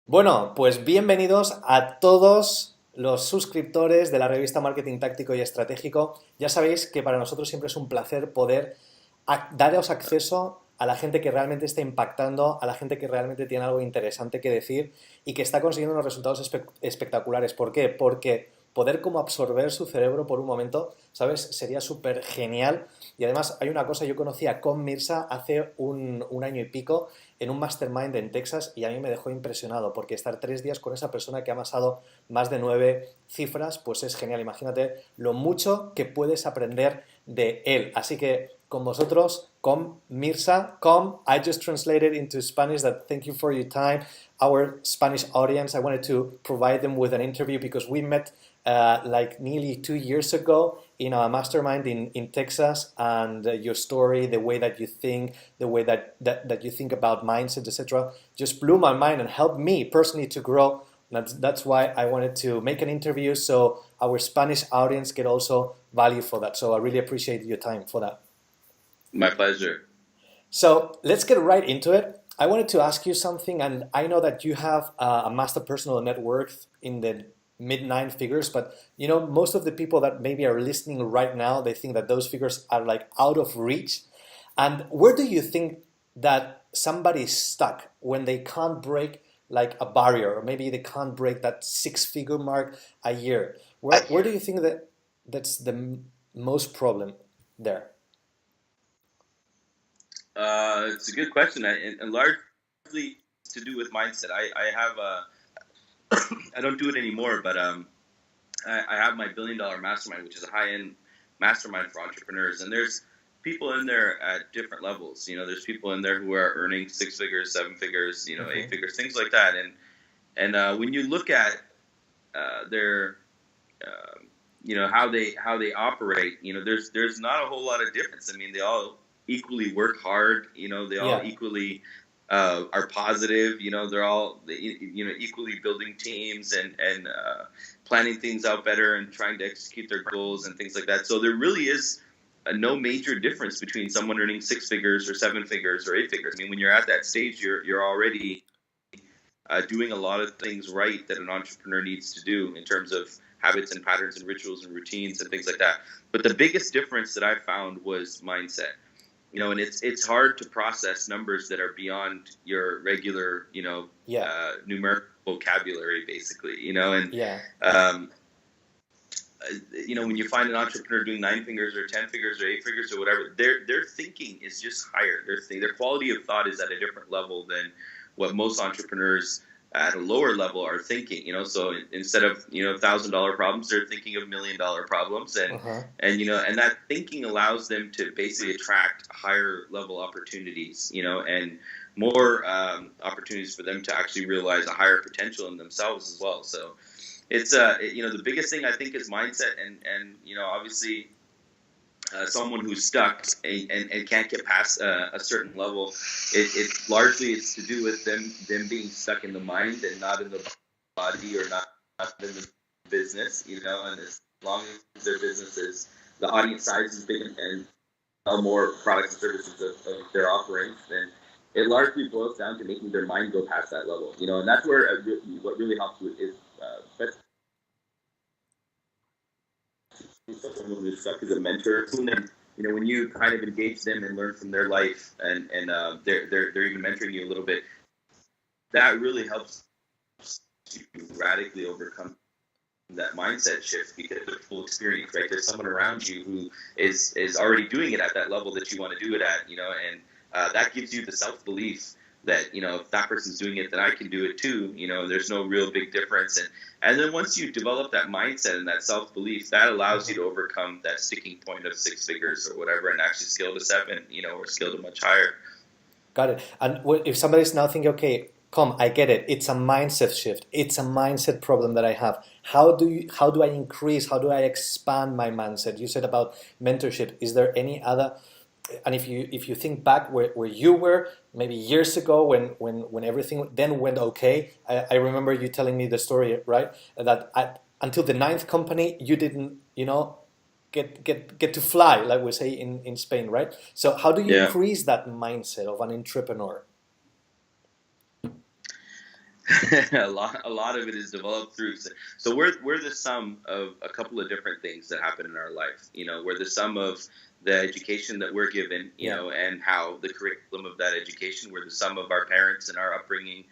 Bueno, pues bienvenidos a todos los suscriptores de la revista Marketing Táctico y Estratégico. Ya sabéis que para nosotros siempre es un placer poder daros acceso a la gente que realmente está impactando, a la gente que realmente tiene algo interesante que decir y que está consiguiendo unos resultados espectaculares. ¿Por qué? Porque poder como absorber su cerebro por un momento, ¿sabes? Sería súper genial. Y además hay una cosa, yo conocía con Mirza hace un año y pico en un mastermind en Texas y a mí me dejó impresionado porque estar 3 días con esa persona que ha amasado más de 9 cifras, pues es genial. Imagínate lo mucho que puedes aprender de él. Así que con vosotros, con Mirza, I just translated into Spanish that thank you for your time. Our Spanish audience, I wanted to provide them with an interview because we met like nearly 2 years ago in a mastermind in Texas, and your story, the way that you think, the way that you think about mindset, etc., just blew my mind and helped me personally to grow. That's why I wanted to make an interview so our Spanish audience get also value for that. So I really appreciate your time for that. My pleasure. So let's get right into it. I wanted to ask you something, and I know that you have a master personal net worth in the mid 9 figures, but most of the people that maybe are listening right now, they think that those figures are like out of reach. And where do you think that somebody's stuck when they can't break like a barrier, or maybe they can't break that 6 figure mark a year? Where do you think that that's the most problem there? It's a good question, and largely to do with mindset. I have I don't do it anymore, but I have my $1 billion mastermind, which is a high-end mastermind for entrepreneurs, and there's people in there at different levels. There's people in there who are earning 6 figures, 7 figures, 8 figures, things like that, and when you look at their how they operate, there's not a whole lot of difference. I mean, they all equally work hard. They all Yeah. equally are positive. They're all equally building teams and planning things out better and trying to execute their goals and things like that. So there really is no major difference between someone earning 6 figures or 7 figures or 8 figures. I mean, when you're at that stage, you're already doing a lot of things right that an entrepreneur needs to do in terms of habits and patterns and rituals and routines and things like that. But the biggest difference that I found was mindset. And it's hard to process numbers that are beyond your regular, Yeah. numeric vocabulary, basically, and Yeah. um, when you find an entrepreneur doing 9 figures or 10 figures or 8 figures or whatever, their thinking is just higher. Their quality of thought is at a different level than what most entrepreneurs at a lower level are thinking. So instead of $1,000 problems, they're thinking of $1 million problems, Uh-huh. and that thinking allows them to basically attract higher level opportunities, and more opportunities for them to actually realize a higher potential in themselves as well. So it's the biggest thing I think is mindset, and obviously someone who's stuck and can't get past a certain level, it's largely to do with them being stuck in the mind and not in the body, or not in the business, and as long as their business is, the audience size is big and sell more products and services of their offerings, then it largely boils down to making their mind go past that level, and that's where what really helps with is someone who's stuck as a mentor, and when you kind of engage them and learn from their life, and they're even mentoring you a little bit, that really helps you radically overcome that mindset shift, because of full experience, right? There's someone around you who is already doing it at that level that you want to do it at, and that gives you the self-belief that, if that person's doing it, then I can do it too. There's no real big difference. And then once you develop that mindset and that self-belief, that allows you to overcome that sticking point of 6 figures or whatever, and actually scale to 7, or scale to much higher. Got it. And if somebody's now thinking, okay, I get it. It's a mindset shift. It's a mindset problem that I have. How do I increase? How do I expand my mindset? You said about mentorship. Is there any other? And if you think back where you were maybe years ago when everything then went okay, I remember you telling me the story, right? That until the ninth company you didn't get to fly, like we say in Spain, right? So how do you Yeah. increase that mindset of an entrepreneur? a lot of it is developed through. So we're the sum of a couple of different things that happen in our life. We're the sum of the education that we're given, Yeah. and how the curriculum of that education. We're the sum of our parents and our upbringing.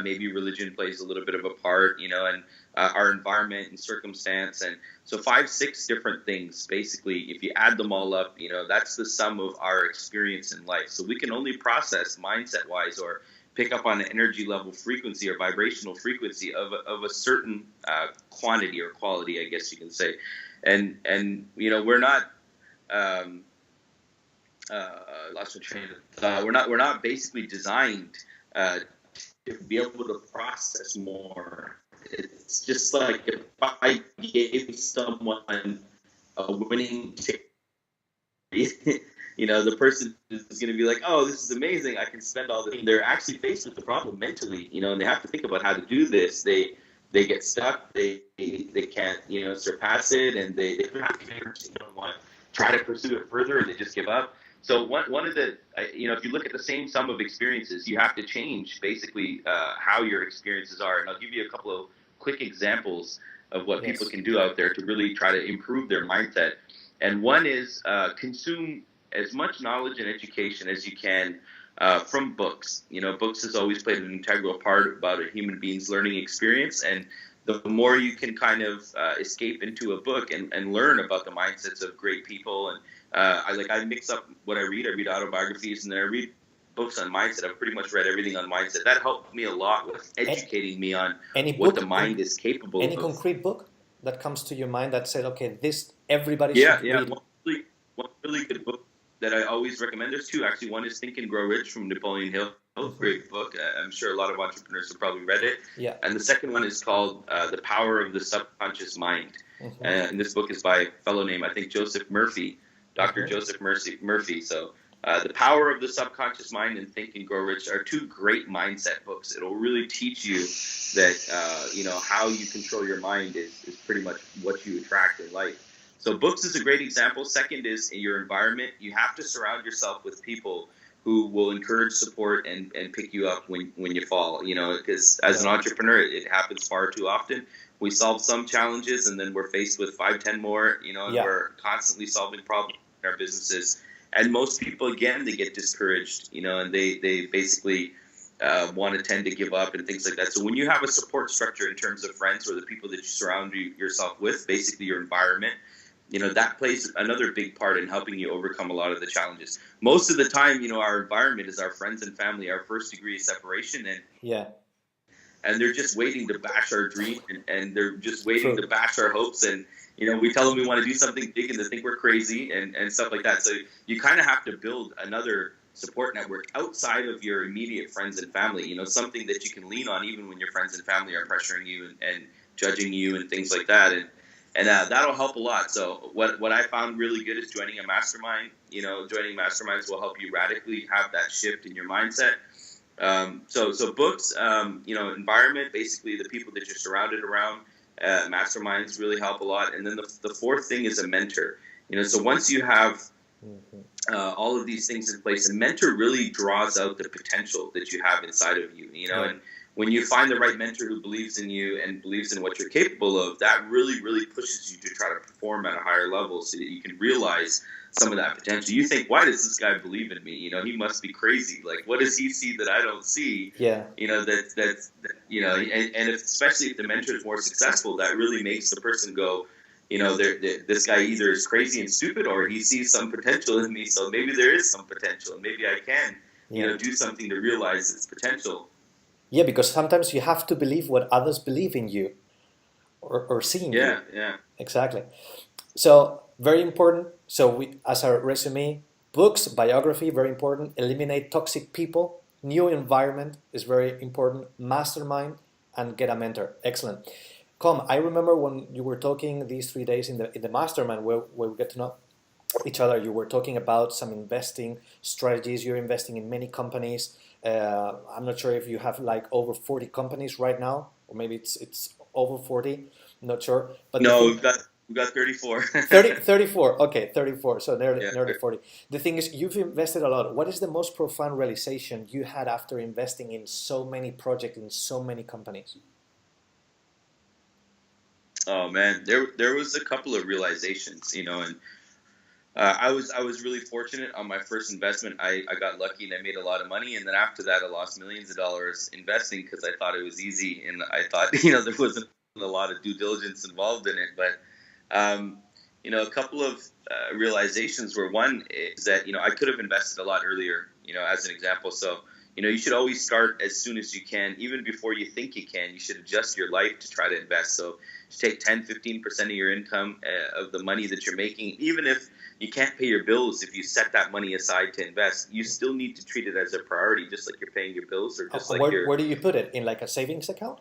Maybe religion plays a little bit of a part, and our environment and circumstance. And so 5, 6 different things, basically, if you add them all up, that's the sum of our experience in life. So we can only process mindset wise or pick up on an energy level frequency or vibrational frequency of a certain quantity or quality, I guess you can say. And we're not lost my train of thought. We're not basically designed to be able to process more. It's just like if I gave someone a winning ticket, the person is going to be like, "Oh, this is amazing! I can spend all the." They're actually faced with the problem mentally, and they have to think about how to do this. They get stuck. They can't surpass it, and they don't want to try to pursue it further, and they just give up. So one of the if you look at the same sum of experiences, you have to change basically how your experiences are. And I'll give you a couple of quick examples of what people can do out there to really try to improve their mindset. And one is consume as much knowledge and education as you can from books. Books has always played an integral part about a human being's learning experience. And the more you can kind of escape into a book and learn about the mindsets of great people. And I mix up what I read. I read autobiographies, and then I read books on mindset. I've pretty much read everything on mindset. That helped me a lot with educating me on what the mind is capable of. Any concrete book that comes to your mind that said, okay, this everybody should read? One really good book that I always recommend. There's two, actually. One is Think and Grow Rich from Napoleon Hill. Great book. I'm sure a lot of entrepreneurs have probably read it. Yeah. And the second one is called The Power of the Subconscious Mind. And this book is by a fellow named, I think, Joseph Murphy, Dr. Joseph Murphy. So The Power of the Subconscious Mind and Think and Grow Rich are two great mindset books. It'll really teach you that, how you control your mind is pretty much what you attract in life. So books is a great example. Second is in your environment. You have to surround yourself with people who will encourage, support, and pick you up when you fall, because as an entrepreneur, it happens far too often. We solve some challenges, and then we're faced with 5, 10 more, and we're constantly solving problems in our businesses. And most people, again, they get discouraged, and they basically want to tend to give up and things like that. So when you have a support structure in terms of friends or the people that you surround yourself with, basically your environment, that plays another big part in helping you overcome a lot of the challenges. Most of the time, our environment is our friends and family, our first degree of separation. And they're just waiting to bash our dream, and they're just waiting to bash our hopes. And, we tell them we want to do something big and they think we're crazy and stuff like that. So you kind of have to build another support network outside of your immediate friends and family, something that you can lean on even when your friends and family are pressuring you and judging you and things like that. And that'll help a lot. So what I found really good is joining a mastermind. Joining masterminds will help you radically have that shift in your mindset. So books, environment, basically the people that you're surrounded around, masterminds really help a lot. And then the fourth thing is a mentor. So once you have all of these things in place, a mentor really draws out the potential that you have inside of you, and when you find the right mentor who believes in you and believes in what you're capable of, that really, really pushes you to try to perform at a higher level so that you can realize some of that potential. You think, why does this guy believe in me? He must be crazy. Like, what does he see that I don't see? Yeah. And especially if the mentor is more successful, that really makes the person go, this guy either is crazy and stupid or he sees some potential in me. So maybe there is some potential and maybe I can, do something to realize its potential. Yeah, because sometimes you have to believe what others believe in you or see in you. Yeah. Exactly. So, very important. So, as a resume, books, biography, very important. Eliminate toxic people. New environment is very important. Mastermind and get a mentor. Excellent. I remember when you were talking these 3 days in the mastermind where we get to know each other, you were talking about some investing strategies. You're investing in many companies. I'm not sure if you have like over 40 companies right now, or maybe it's over 40. I'm not sure. But no, We got 34. 34. Okay, 34. So Yeah. nearly 40. The thing is, you've invested a lot. What is the most profound realization you had after investing in so many projects in so many companies? Oh man, there was a couple of realizations, you know, and I was really fortunate on my first investment. I got lucky and I made a lot of money, and then after that, I lost millions of dollars investing because I thought it was easy, and I thought there wasn't a lot of due diligence involved in it. But a couple of realizations were, one is that I could have invested a lot earlier, as an example. So you should always start as soon as you can, even before you think you can. You should adjust your life to try to invest. So you take 10-15% of your income of the money that you're making, even if you can't pay your bills. If you set that money aside to invest, you still need to treat it as a priority, just like you're paying your bills, or just like where do you put it? In like a savings account?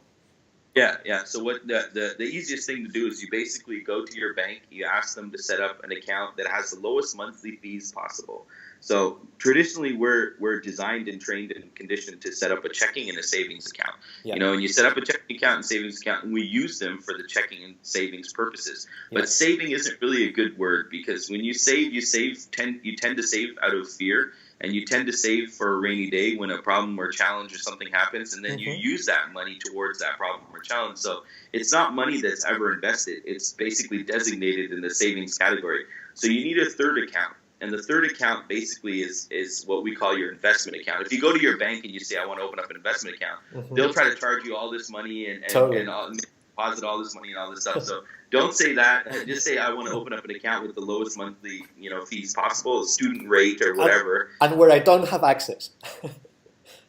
Yeah. So what the easiest thing to do is you basically go to your bank, you ask them to set up an account that has the lowest monthly fees possible. So traditionally, we're designed and trained and conditioned to set up a checking and a savings account. Yeah. And you set up a checking account and savings account, and we use them for the checking and savings purposes. Yeah. But saving isn't really a good word, because when you save, you tend to save out of fear, and you tend to save for a rainy day when a problem or challenge or something happens, and then you use that money towards that problem or challenge. So it's not money that's ever invested. It's basically designated in the savings category. So you need a third account. And the third account basically is what we call your investment account. If you go to your bank and you say, I want to open up an investment account, they'll try to charge you all this money and deposit all this money and all this stuff. So don't say that. Just say, I want to open up an account with the lowest monthly fees possible, student rate or whatever. And where I don't have access.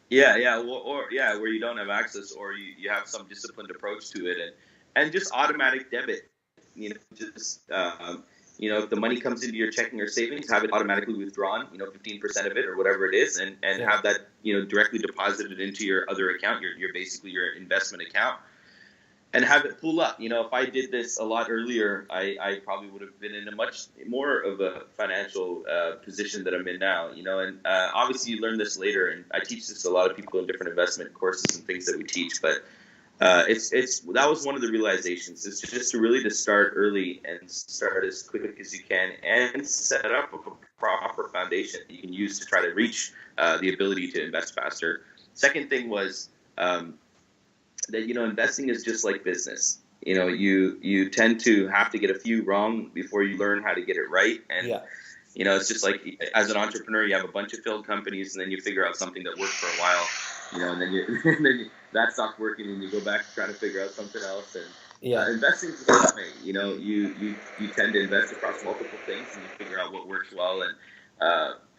Yeah, where you don't have access, or you have some disciplined approach to it, and just automatic debit. If the money comes into your checking or savings, have it automatically withdrawn, 15% of it or whatever it is, and have that, directly deposited into your other account, your basically your investment account, and have it pool up. If I did this a lot earlier, I probably would have been in a much more of a financial position that I'm in now, and obviously you learn this later, and I teach this to a lot of people in different investment courses and things that we teach, but that was one of the realizations. It's just to start early and start as quick as you can, and set up a proper foundation that you can use to try to reach the ability to invest faster. Second thing was that investing is just like business. You tend to have to get a few wrong before you learn how to get it right, and it's just like, as an entrepreneur, you have a bunch of failed companies, and then you figure out something that worked for a while, and then that stops working, and you go back to trying to figure out something else. And investing is the same way. You tend to invest across multiple things, and you figure out what works well. And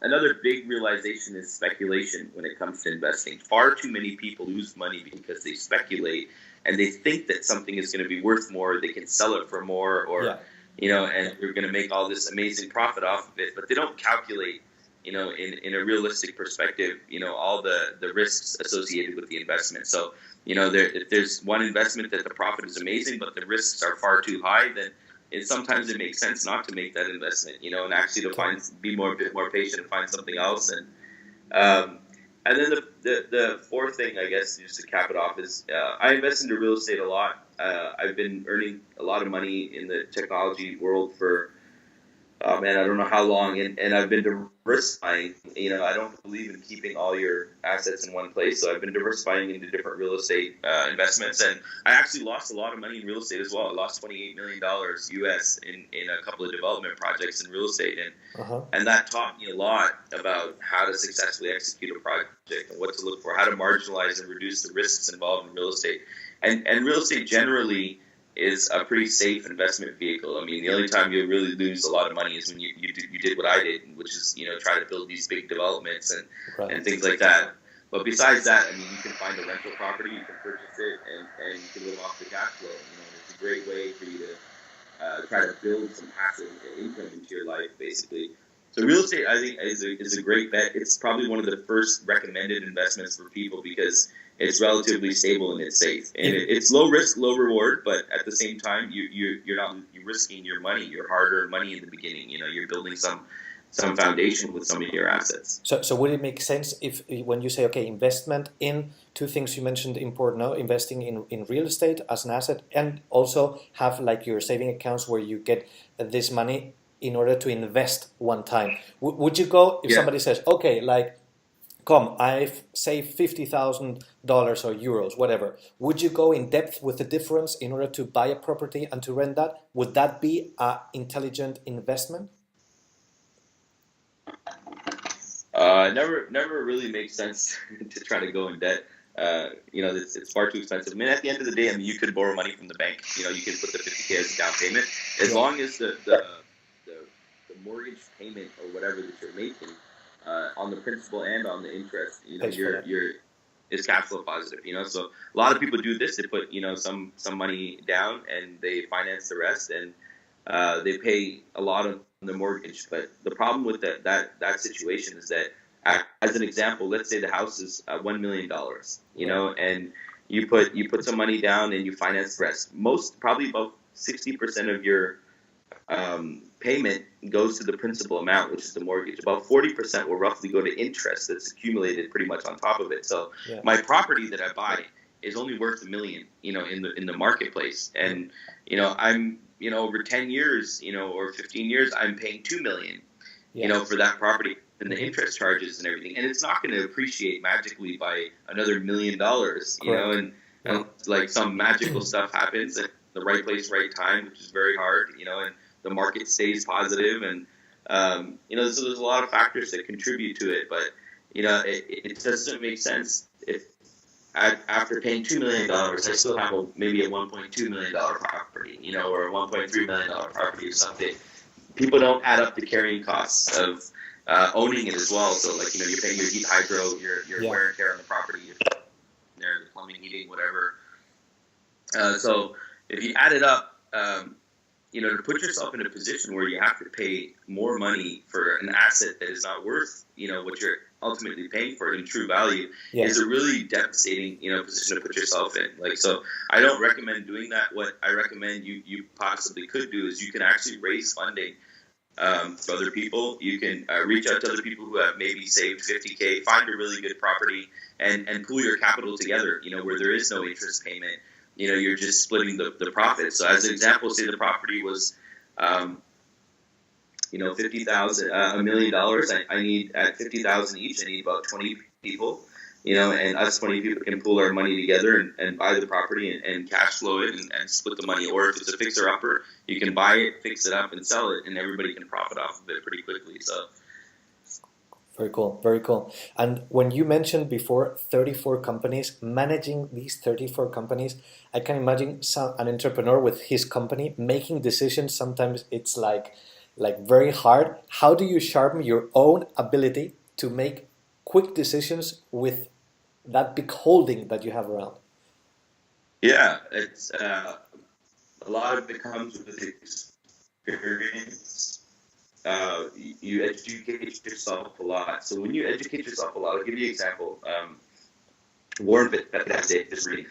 another big realization is speculation when it comes to investing. Far too many people lose money because they speculate, and they think that something is going to be worth more, they can sell it for more, or and they're going to make all this amazing profit off of it, but they don't calculate, in a realistic perspective, all the risks associated with the investment. So, if there's one investment that the profit is amazing, but the risks are far too high, then sometimes it makes sense not to make that investment, and actually to be a bit more patient and find something else. And then the fourth thing, I guess, just to cap it off, is I invest into real estate a lot. I've been earning a lot of money in the technology world for, I don't know how long, and I've been diversifying. I don't believe in keeping all your assets in one place, so I've been diversifying into different real estate investments, and I actually lost a lot of money in real estate as well. I lost $28 million US in a couple of development projects in real estate, and that taught me a lot about how to successfully execute a project and what to look for, how to marginalize and reduce the risks involved in real estate. And real estate generally is a pretty safe investment vehicle. I mean, the only time you really lose a lot of money is when you did what I did, which is, try to build these big developments and things like that. But besides that, I mean, you can find a rental property, you can purchase it, and you can live off the cash flow. It's a great way for you to try to build some passive income into your life, basically. So real estate, I think, is a great bet. It's probably one of the first recommended investments for people because it's relatively stable and it's safe. And it's low risk, low reward, but at the same time, you're risking your money, your hard-earned money in the beginning. You're building some some foundation with some of your assets. So would it make sense if when you say, okay, investment in two things you mentioned important, no? Investing in real estate as an asset, and also have like your saving accounts where you get this money in order to invest one time. Would you go if somebody says, okay, like, come, I've saved $50,000 or euros, whatever. Would you go in depth with the difference in order to buy a property and to rent that? Would that be an intelligent investment? Never really makes sense to try to go in debt. It's far too expensive. I mean, at the end of the day, I mean, you could borrow money from the bank. You can put the 50K as a down payment, as long as the mortgage payment or whatever that you're making on the principal and on the interest, is cash flow positive. So a lot of people do this. They put some money down and they finance the rest, and they pay a lot of the mortgage. But the problem with that situation is that, as an example, let's say the house is $1 million, and you put some money down and you finance the rest. Probably about 60% of your payment goes to the principal amount, which is the mortgage. About 40% will roughly go to interest that's accumulated pretty much on top of it. So my property that I buy is only worth $1 million, in the marketplace, and I'm over 10 years, or 15 years, I'm paying $2 million, for that property, and the interest charges and everything, and it's not going to appreciate magically by another $1 million, and like some magical stuff happens at the right place, right time, which is very hard, and the market stays positive, and so there's a lot of factors that contribute to it, but it doesn't make sense if after paying $2 million, I still have maybe a $1.2 million property, or a $1.3 million property or something. People don't add up the carrying costs of owning it as well. So, like, you're paying your heat, hydro, your wear and tear on the property, the plumbing, heating, whatever. So if you add it up, to put yourself in a position where you have to pay more money for an asset that is not worth, what you're ultimately paying for it in true value, is a really devastating, position to put yourself in. Like, so I don't recommend doing that. What I recommend you possibly could do is you can actually raise funding for other people. You can reach out to other people who have maybe saved 50K, find a really good property, and pool your capital together, where there is no interest payment. You're just splitting the profit. So as an example, say the property was, $50,000, $1 million. I need at $50,000 each. I need about 20 people, and us 20 people can pool our money together and buy the property and cash flow it and split the money. Or if it's a fixer upper, you can buy it, fix it up, and sell it, and everybody can profit off of it pretty quickly. So. Very cool, very cool. And when you mentioned before 34 companies, managing these 34 companies, I can imagine an entrepreneur with his company making decisions. Sometimes it's like very hard. How do you sharpen your own ability to make quick decisions with that big holding that you have around? Yeah, it's a lot of it comes with experience. You educate yourself a lot. So when you educate yourself a lot, I'll give you an example. Warren Buffett just reading.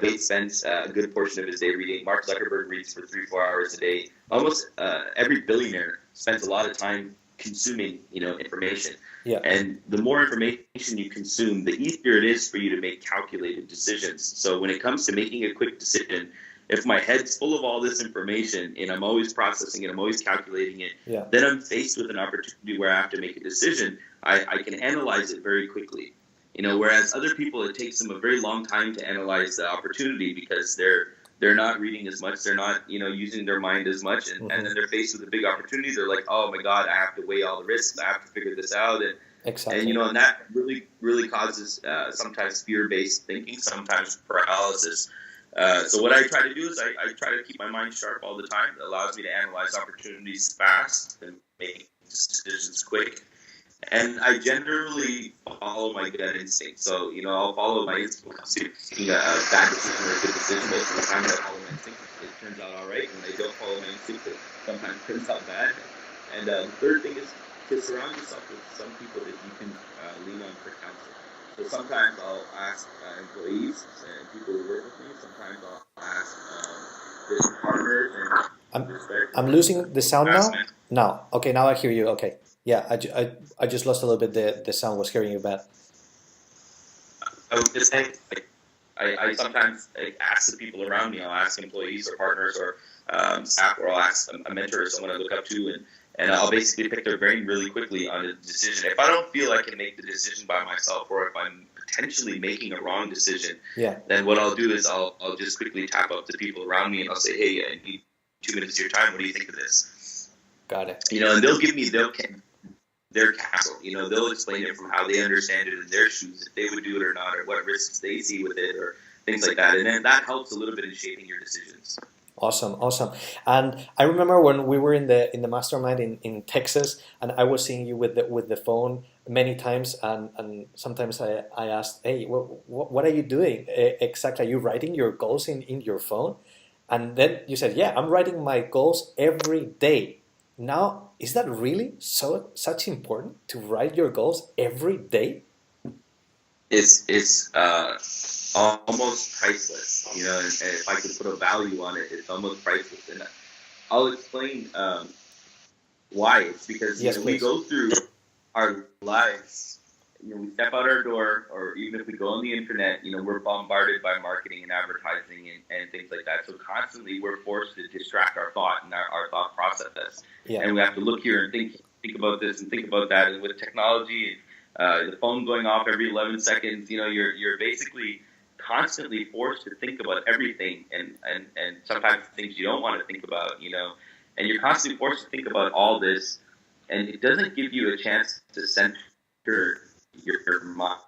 Bates spends a good portion of his day reading. Mark Zuckerberg reads for 3-4 hours a day. Almost every billionaire spends a lot of time consuming, information. Yeah. And the more information you consume, the easier it is for you to make calculated decisions. So when it comes to making a quick decision, if my head's full of all this information and I'm always processing it, I'm always calculating it, then I'm faced with an opportunity where I have to make a decision. I can analyze it very quickly. Whereas other people, it takes them a very long time to analyze the opportunity because they're not reading as much, they're not using their mind as much, and then they're faced with a big opportunity. They're like, oh my God, I have to weigh all the risks, I have to figure this out, and that really causes sometimes fear-based thinking, sometimes paralysis. So what I try to do is I try to keep my mind sharp all the time. It allows me to analyze opportunities fast and make decisions quick. And I generally follow my gut instinct. So, I'll follow my instinct making a bad decision or a good decision. Most of the time I follow my instinct, it turns out all right. When I don't follow my instinct, it sometimes turns out bad. And the third thing is to surround yourself with some people that you can lean on for counsel. So sometimes I'll ask employees and people who work with me. Sometimes I'll ask business partners. I'm losing the sound now? Now. Okay, now I hear you. Okay. Yeah, I just lost a little bit. The sound was hearing you bad. I was just saying, like, I sometimes ask the people around me. I'll ask employees or partners or staff, or I'll ask a mentor or someone I look up to, and I'll basically pick their brain really quickly on a decision. If I don't feel I can make the decision by myself, or if I'm potentially making a wrong decision, Yeah, then what I'll do is I'll just quickly tap up the people around me and I'll say, hey, I need 2 minutes of your time. What do you think of this? got it. And they'll give me their castle. They'll explain it from how they understand it in their shoes, if they would do it or not, or what risks they see with it, or things like that. And then that helps a little bit in shaping your decisions. Awesome, awesome. And I remember when we were in the mastermind in Texas, and I was seeing you with the phone many times, and sometimes I asked, hey, what are you doing exactly? Are you writing your goals in your phone? And then you said, yeah, I'm writing my goals every day. Now, is that really such important to write your goals every day? It's almost priceless, and if I could put a value on it, it's almost priceless. And I'll explain why. It's because Yes, we please. go through our lives. We step out our door, or even if we go on the internet, we're bombarded by marketing and advertising and things like that. So constantly we're forced to distract our thought and our thought process. Yeah, And we have to look here and think about this and think about that. And with technology and the phone going off every 11 seconds, you're basically constantly forced to think about everything, and sometimes things you don't want to think about, and you're constantly forced to think about all this, and it doesn't give you a chance to center your mind.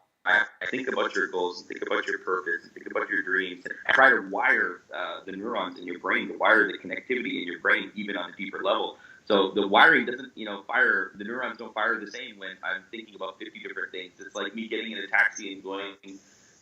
Think about your goals, and think about your purpose, and think about your dreams, and try to wire the neurons in your brain, to wire the connectivity in your brain, even on a deeper level. So the wiring doesn't, fire. The neurons don't fire the same when I'm thinking about 50 different things. It's like me getting in a taxi and going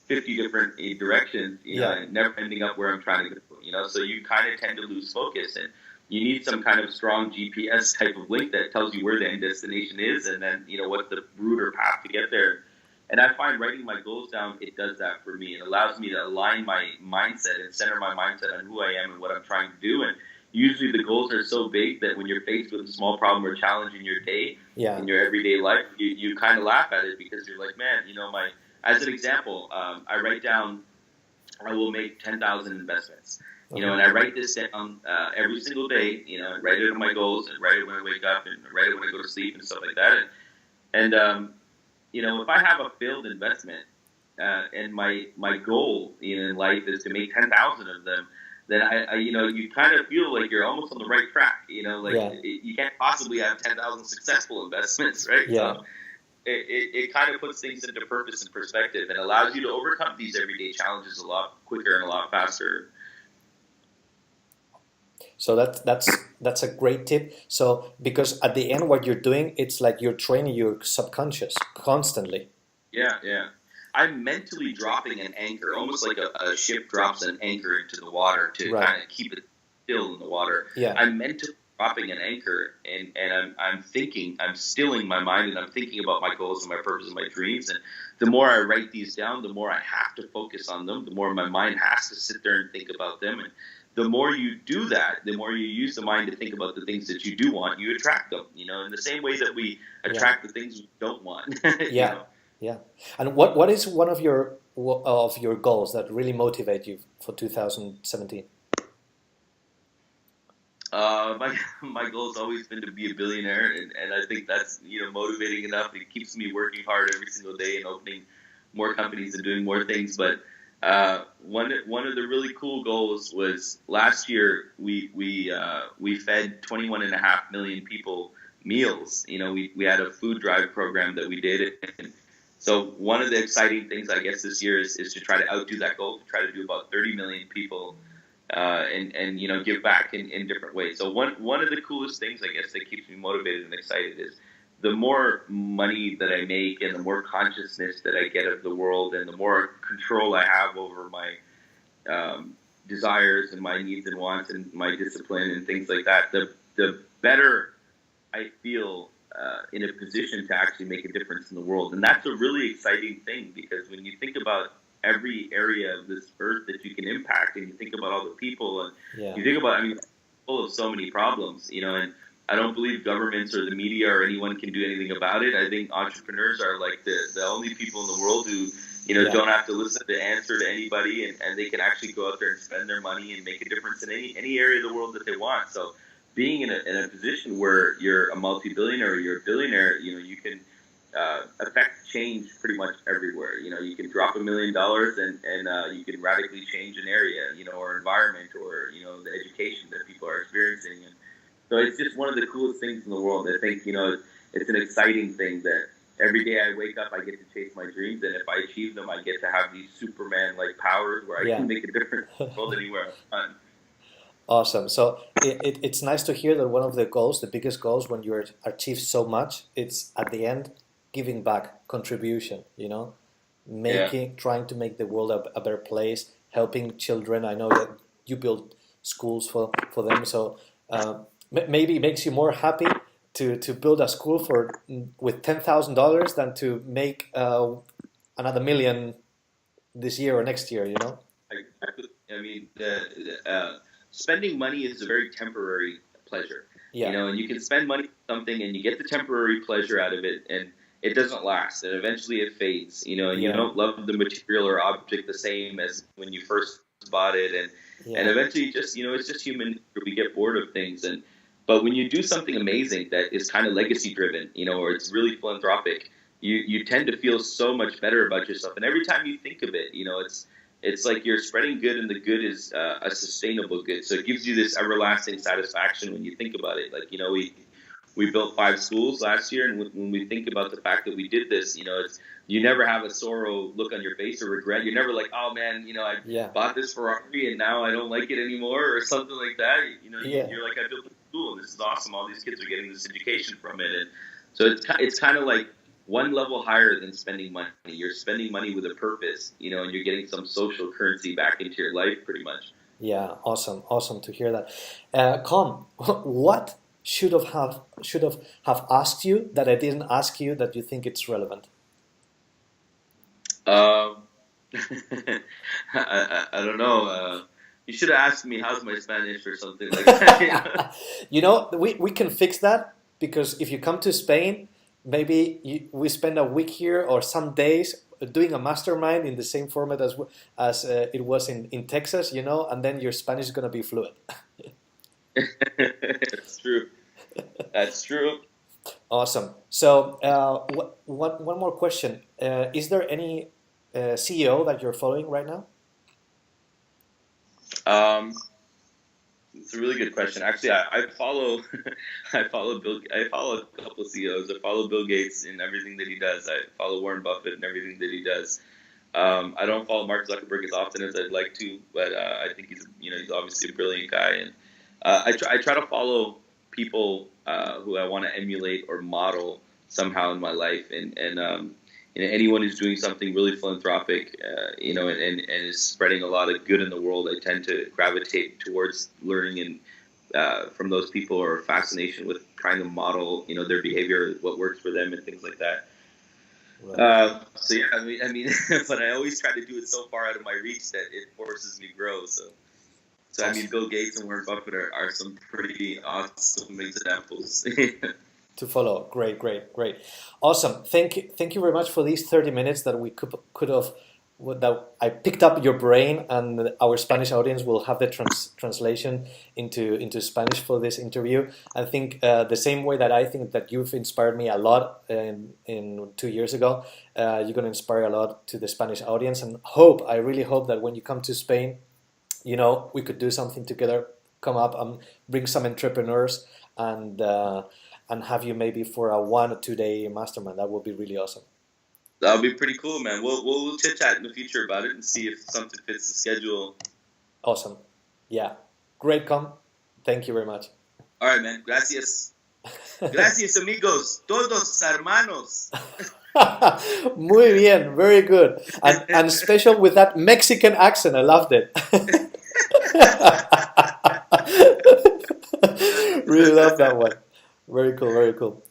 50 different directions, yeah, and never ending up where I'm trying to go. So you kind of tend to lose focus, and you need some kind of strong GPS type of link that tells you where the end destination is, and then what's the route or path to get there. And I find writing my goals down, it does that for me. It allows me to align my mindset and center my mindset on who I am and what I'm trying to do. And usually the goals are so big that when you're faced with a small problem or challenge in your day, yeah. in your everyday life, you kind of laugh at it, because you're like, man, as an example, I write down, I will make 10,000 investments. And I write this down every single day. I write it on my goals, and write it when I wake up, and write it when I go to sleep, and stuff like that. And if I have a failed investment, and my goal in life is to make 10,000 of them, then I you kind of feel like you're almost on the right track. Yeah. You can't possibly have 10,000 successful investments, right? Yeah. So it kind of puts things into purpose and perspective, and allows you to overcome these everyday challenges a lot quicker and a lot faster. So that's a great tip. So because at the end, what you're doing, it's like you're training your subconscious constantly. Yeah. I'm mentally dropping an anchor, almost like a ship drops an anchor into the water to Right. kind of keep it still in the water. Yeah. I'm mentally dropping an anchor, and I'm thinking, I'm stilling my mind, and I'm thinking about my goals and my purpose and my dreams. And the more I write these down, the more I have to focus on them, the more my mind has to sit there and think about them. And the more you do that, the more you use the mind to think about the things that you do want, you attract them, in the same way that we attract the things we don't want. Yeah. Yeah. And what is one of your goals that really motivate you for 2017? My goal has always been to be a billionaire, and I think that's motivating enough. It keeps me working hard every single day and opening more companies and doing more things. But one of the really cool goals was last year we fed 21.5 million people meals. We had a food drive program that we did. And so one of the exciting things, I guess, this year is to try to outdo that goal, to try to do about 30 million people, and give back in different ways. So one of the coolest things, I guess, that keeps me motivated and excited is the more money that I make, and the more consciousness that I get of the world, and the more control I have over my desires and my needs and wants and my discipline and things like that, the better I feel in a position to actually make a difference in the world. And that's a really exciting thing, because when you think about every area of this earth that you can impact, and you think about all the people, and Yeah. you think about, full of so many problems, and I don't believe governments or the media or anyone can do anything about it. I think entrepreneurs are like the only people in the world who, don't have to listen to answer to anybody, and they can actually go out there and spend their money and make a difference in any area of the world that they want. So being in a position where you're a multi-billionaire or you're a billionaire, you can affect change pretty much everywhere. You can drop $1 million and you can radically change an area, or environment, or, the education that people are experiencing. And so it's just one of the coolest things in the world. I think, it's an exciting thing that every day I wake up, I get to chase my dreams. And if I achieve them, I get to have these Superman-like powers where I can make a difference in the world anywhere I'm. Awesome. So it's nice to hear that one of the goals, the biggest goals when you achieve so much, it's at the end giving back, contribution, trying to make the world a better place, helping children. I know that you build schools for them. So maybe it makes you more happy to build a school with $10,000 than to make another million this year or next year, I mean, spending money is a very temporary pleasure, and you can spend money on something and you get the temporary pleasure out of it, and it doesn't last, and eventually it fades, and you don't love the material or object the same as when you first bought it, and eventually just, it's just human, we get bored of things, but when you do something amazing that is kind of legacy driven, or it's really philanthropic, you tend to feel so much better about yourself, and every time you think of it, it's like you're spreading good, and the good is a sustainable good. So it gives you this everlasting satisfaction when you think about it. Like, we built 5 schools last year, and when we think about the fact that we did this, you never have a sorrow look on your face or regret. You're never like, oh man, I bought this Ferrari and now I don't like it anymore or something like that. You're like, I built a school and this is awesome. All these kids are getting this education from it. And so it's kind of like one level higher than spending money. You're spending money with a purpose, and you're getting some social currency back into your life pretty much. Yeah, awesome to hear that. Con, what should have asked you that I didn't ask you that you think it's relevant? I don't know. You should have asked me how's my Spanish or something like that. We can fix that, because if you come to Spain, maybe we spend a week here or some days doing a mastermind in the same format as it was in Texas, and then your Spanish is going to be fluent. That's true. That's true. Awesome. So one more question. Is there any CEO that you're following right now? It's a really good question. Actually, I follow I follow a couple of CEOs. I follow Bill Gates in everything that he does. I follow Warren Buffett in everything that he does. I don't follow Mark Zuckerberg as often as I'd like to, but I think he's obviously a brilliant guy, and I try to follow people who I want to emulate or model somehow in my life, and anyone who's doing something really philanthropic, and is spreading a lot of good in the world, I tend to gravitate towards learning and from those people, or fascination with trying to model, their behavior, what works for them, and things like that. Right. So yeah, I mean, but I always try to do it so far out of my reach that it forces me to grow. So I mean, Bill Gates and Warren Buffett are some pretty awesome examples. To follow. Great. Awesome. Thank you very much for these 30 minutes that we could have, that I picked up your brain, and our Spanish audience will have the translation into Spanish for this interview. I think the same way that I think that you've inspired me a lot in 2 years ago, you're going to inspire a lot to the Spanish audience, and I really hope that when you come to Spain, we could do something together, come up and bring some entrepreneurs, and have you maybe for a 1 or 2 day mastermind. That would be really awesome. That would be pretty cool, man. We'll chit chat in the future about it and see if something fits the schedule. Awesome. Yeah. Great, Com. Thank you very much. All right, man. Gracias. Gracias, amigos. Todos hermanos. Muy bien. Very good. And special with that Mexican accent. I loved it. Really love that one. Very cool.